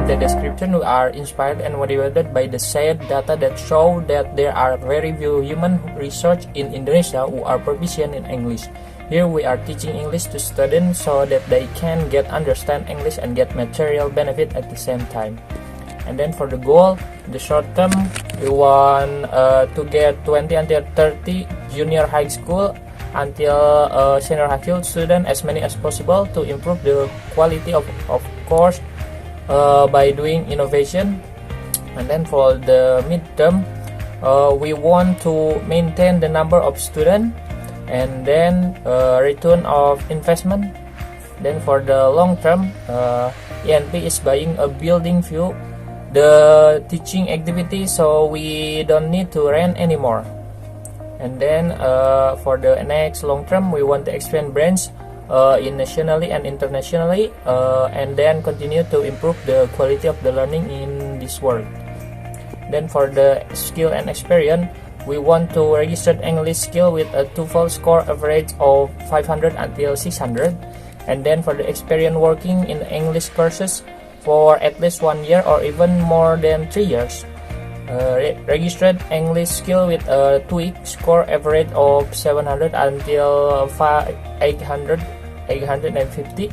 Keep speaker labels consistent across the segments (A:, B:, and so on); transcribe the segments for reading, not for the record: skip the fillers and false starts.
A: the description, we are inspired and motivated by the said data that show that there are very few human research in Indonesia who are proficient in English. Here we are teaching English to students so that they can understand English and get material benefit at the same time. And then for the goal, the short term, we want to get 20 until 30 junior high school until senior high school student, as many as possible, to improve the quality of course by doing innovation. And then for the midterm, we want to maintain the number of students and then return of investment. Then for the long term, ENP is buying a building view the teaching activity, so we don't need to rent anymore. And then for the next long term, we want to expand branch nationally and internationally, and then continue to improve the quality of the learning in this world. Then for the skill and experience, we want to register English skill with a TOEFL score average of 500 until 600. And then for the experience working in English courses for at least 1 year or even more than 3 years. Registered English skill with a TOEIC score average of 700 until 850.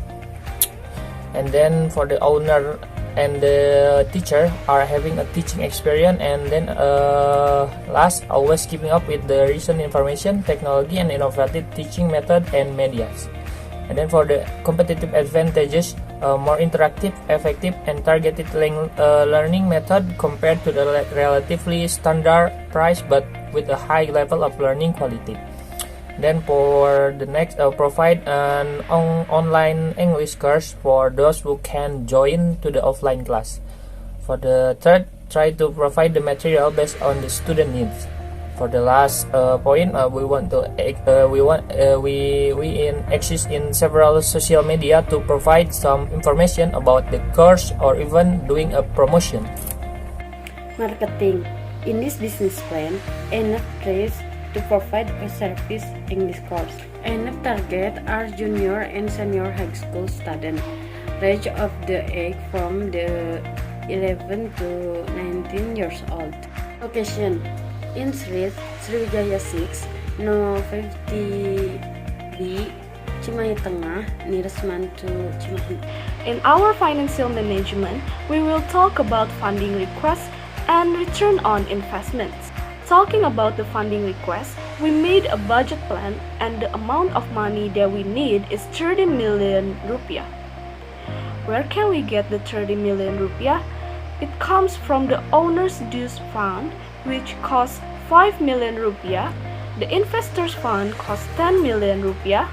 A: And then for the owner and the teacher are having a teaching experience. And then last, always keeping up with the recent information, technology, and innovative teaching method and medias. And then for the competitive advantages, more interactive, effective, and targeted learning method compared to the relatively standard price but with a high level of learning quality. Then for the next, provide an online English course for those who can join to the offline class. For the third, try to provide the material based on the student needs. For the last point, we exist in several social media to provide some information about the course or even doing a promotion.
B: Marketing. In this business plan, ENP tries to provide a service English course. ENP target are junior and senior high school students. Range of the age from the 11 to 19 years old. Location. In Street, Sriwijaya 6, No 50B, Cimahi Tengah, nearest man to Cimahi.
C: In our financial management, we will talk about funding requests and return on investments. Talking about the funding request, we made a budget plan and the amount of money that we need is 30 million rupiah. Where can we get the 30 million rupiah? It comes from the owner's dues fund, which costs 5 million rupiah. The investors fund costs 10 million rupiah.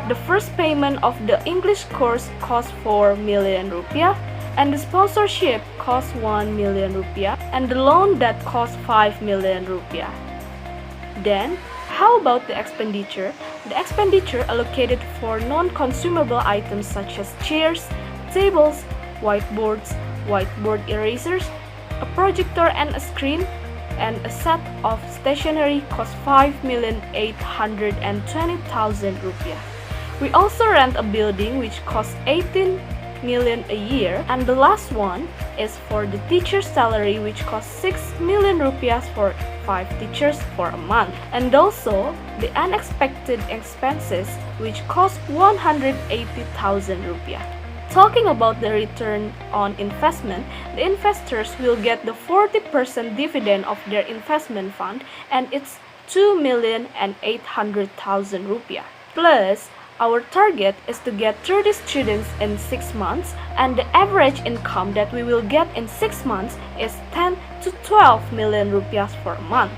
C: The first payment of the English course costs 4 million rupiah, and the sponsorship costs 1 million rupiah, and the loan that costs 5 million rupiah. Then, how about the expenditure? The expenditure allocated for non-consumable items such as chairs, tables, whiteboards, whiteboard erasers, a projector and a screen, and a set of stationery cost 5,820,000 rupiah. We also rent a building which costs 18 million a year, and the last one is for the teacher's salary, which costs 6 million rupiah for 5 teachers for a month, and also the unexpected expenses which cost 180,000 rupiah. Talking about the return on investment, the investors will get the 40% dividend of their investment fund, and it's 2,800,000 rupiah. Plus, our target is to get 30 students in 6 months, and the average income that we will get in 6 months is 10 to 12 million rupiah for a month.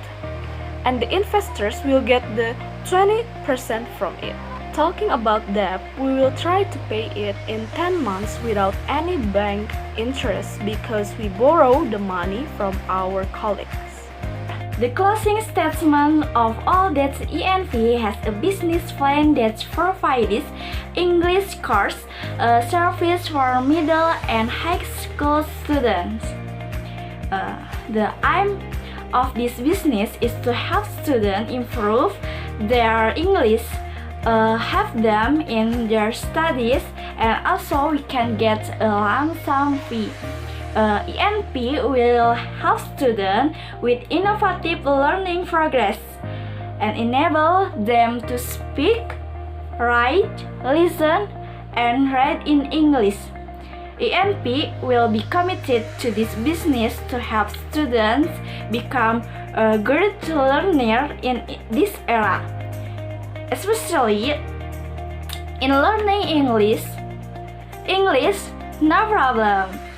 C: And the investors will get the 20% from it. Talking about debt, we will try to pay it in 10 months without any bank interest because we borrow the money from our colleagues.
D: The closing statement of all that ENP has a business plan that provides English course service for middle and high school students. The aim of this business is to help students improve their English help them in their studies, and also we can get a lump sum fee. ENP will help students with innovative learning progress and enable them to speak, write, listen, and read in English. ENP will be committed to this business to help students become a good learner in this era, especially in learning English. English, no problem.